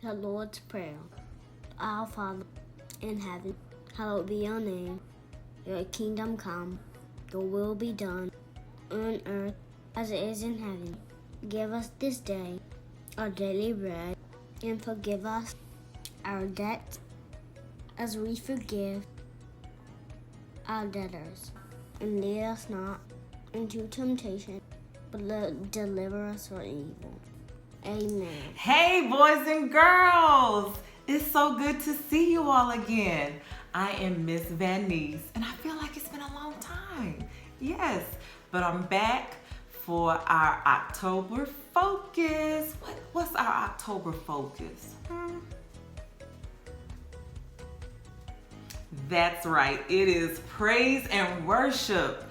The Lord's Prayer. Our Father in heaven, hallowed be your name. Your kingdom come, your will be done, on earth as it is in heaven. Give us this day our daily bread, and forgive us our debts as we forgive our debtors. And lead us not into temptation, but deliver us from evil. Amen. Hey, boys and girls! It's so good to see you all again. I am Miss Vanese, and I feel like it's been a long time. Yes, but I'm back for our October focus. What's our October focus? That's right, it is praise and worship.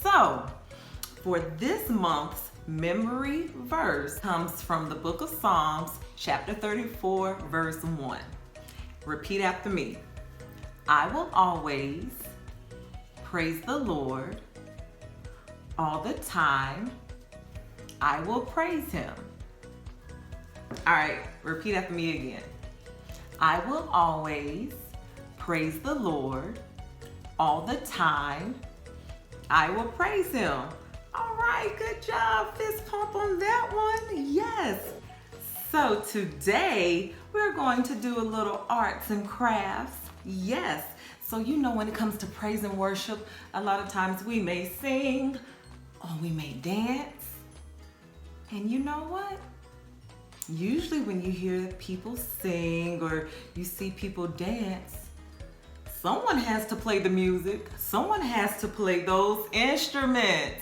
So, for this month's memory verse comes from the book of Psalms, chapter 34, verse 1. Repeat after me. I will always praise the Lord all the time. I will praise him. All right, repeat after me again. I will always praise the Lord all the time. I will praise him. All right, good job. Fist pump on that one. Yes. So today we're going to do a little arts and crafts. Yes. So you know when it comes to praise and worship, a lot of times we may sing or we may dance. And you know what? Usually when you hear people sing or you see people dance, someone has to play the music. Someone has to play those instruments.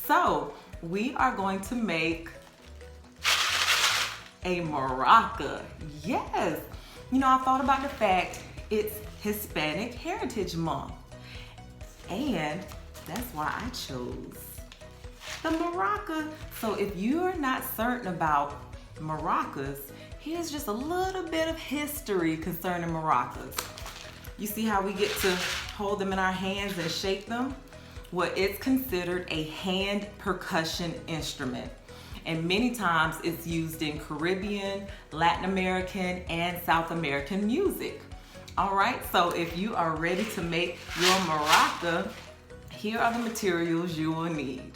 So we are going to make a maraca. Yes. You know, I thought about the fact it's Hispanic Heritage Month. And that's why I chose the maraca. So if you're not certain about maracas, here's just a little bit of history concerning maracas. You see how we get to hold them in our hands and shake them? Well, it's considered a hand percussion instrument. And many times it's used in Caribbean, Latin American, and South American music. All right, so if you are ready to make your maraca, here are the materials you will need.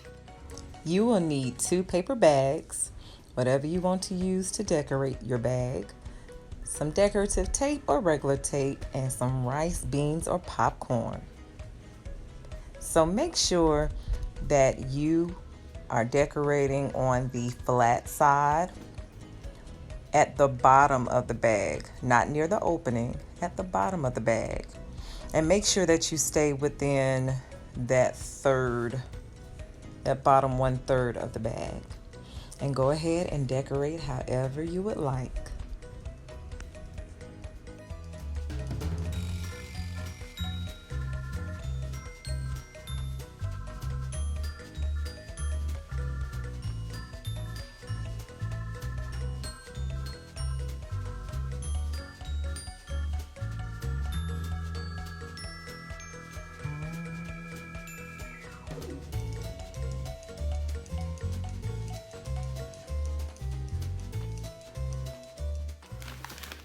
You will need 2 paper bags, whatever you want to use to decorate your bag, some decorative tape or regular tape, and some rice, beans, or popcorn. So make sure that you are decorating on the flat side at the bottom of the bag, not near the opening, at the bottom of the bag. And make sure that you stay within that bottom 1/3 of the bag. And go ahead and decorate however you would like.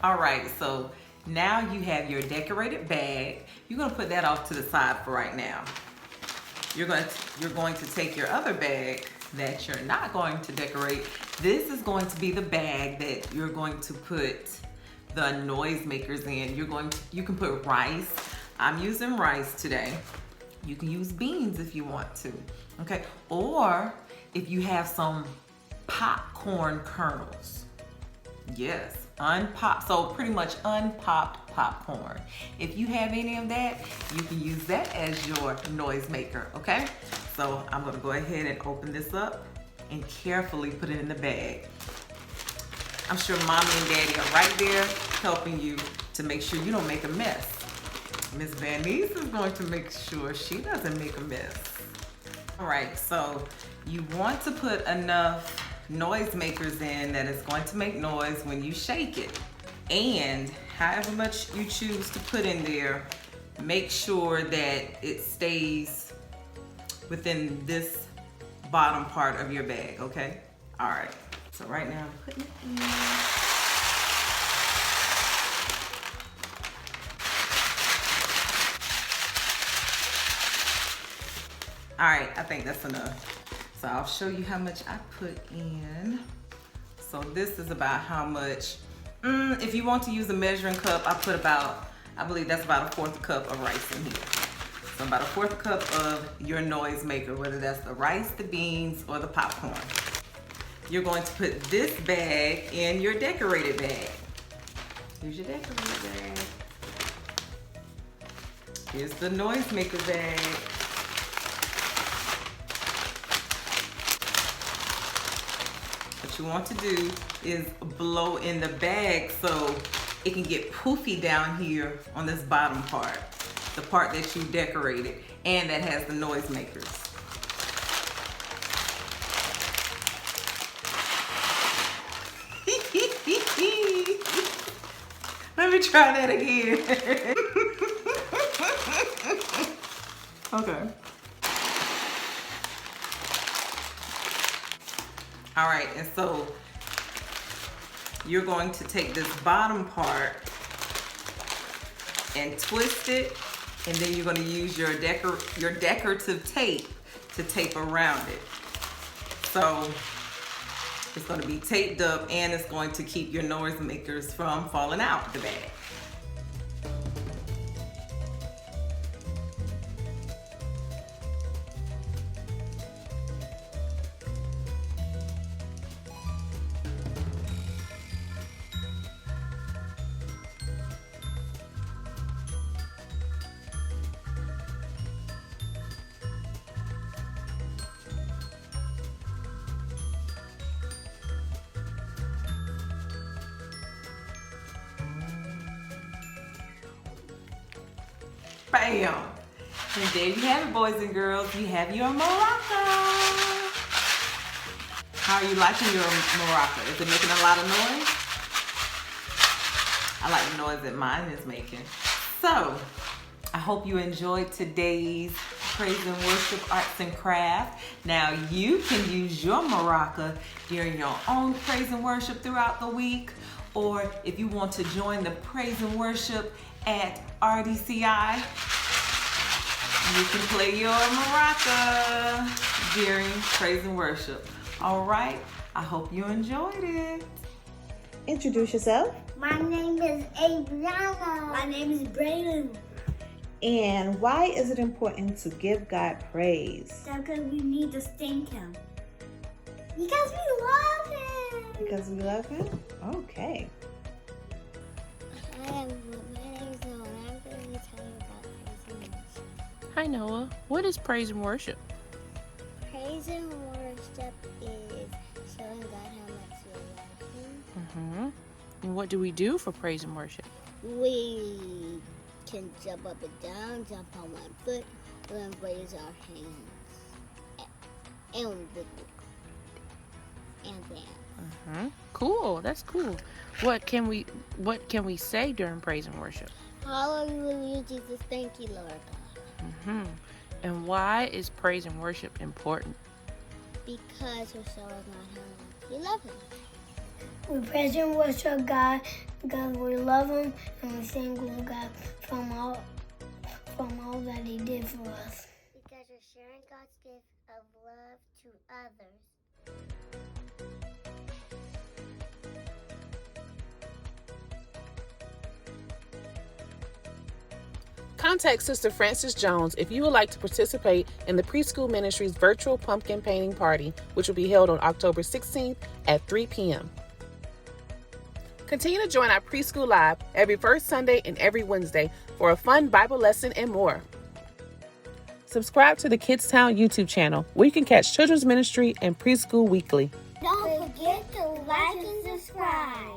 All right, so now you have your decorated bag. You're gonna put that off to the side for right now. You're going to take your other bag that you're not going to decorate. This is going to be the bag that you're going to put the noisemakers in. You can put rice. I'm using rice today. You can use beans if you want to, okay? Or if you have some popcorn kernels. Yes. So pretty much unpopped popcorn. If you have any of that, you can use that as your noisemaker, okay? So I'm gonna go ahead and open this up and carefully put it in the bag. I'm sure mommy and daddy are right there helping you to make sure you don't make a mess. Miss Vanese is going to make sure she doesn't make a mess. All right, so you want to put enough noisemakers in that is going to make noise when you shake it. And however much you choose to put in there, make sure that it stays within this bottom part of your bag, okay? All right, so right now I'm putting it in. All right, I think that's enough. So I'll show you how much I put in. So this is about how much, if you want to use a measuring cup, I believe that's about 1/4 cup of rice in here. So about 1/4 cup of your noise maker, whether that's the rice, the beans, or the popcorn. You're going to put this bag in your decorated bag. Here's your decorated bag. Here's the noise maker bag. What you want to do is blow in the bag so it can get poofy down here on this bottom part, the part that you decorated and that has the noise makers. Let me try that again. Okay. All right, and so you're going to take this bottom part and twist it, and then you're going to use your decorative tape to tape around it. So it's going to be taped up, and it's going to keep your noise makers from falling out the bag. Bam! And there you have it, boys and girls. You have your maraca. How are you liking your maraca? Is it making a lot of noise? I like the noise that mine is making. So, I hope you enjoyed today's praise and worship arts and craft. Now, you can use your maraca during your own praise and worship throughout the week, or if you want to join the praise and worship at RDCI, you can play your maraca during praise and worship. All right, I hope you enjoyed it. Introduce yourself. My name is Adriana. My name is Brayden. And why is it important to give God praise? Because we need to thank Him. Because we love Him. Because we love Him? Okay. My name is Noah, and I'm going to tell you about praise and worship. Hi Noah, what is praise and worship? Praise and worship is showing God how much we love Him. And what do we do for praise and worship? We can jump up and down, jump on one foot, then raise our hands, and wiggle, and dance. Cool, that's cool. What can we say during praise and worship? Hallelujah, Jesus, thank you, Lord God. And why is praise and worship important? Because we're showing God how much we love Him. We praise and worship God because we love Him, and we thank God from all that He did for us. Because we're sharing God's gift of love to others. Contact Sister Frances Jones if you would like to participate in the Preschool Ministry's virtual pumpkin painting party, which will be held on October 16th at 3 p.m. Continue to join our Preschool Live every first Sunday and every Wednesday for a fun Bible lesson and more. Subscribe to the Kids Town YouTube channel where you can catch children's ministry and preschool weekly. Don't forget to like and subscribe.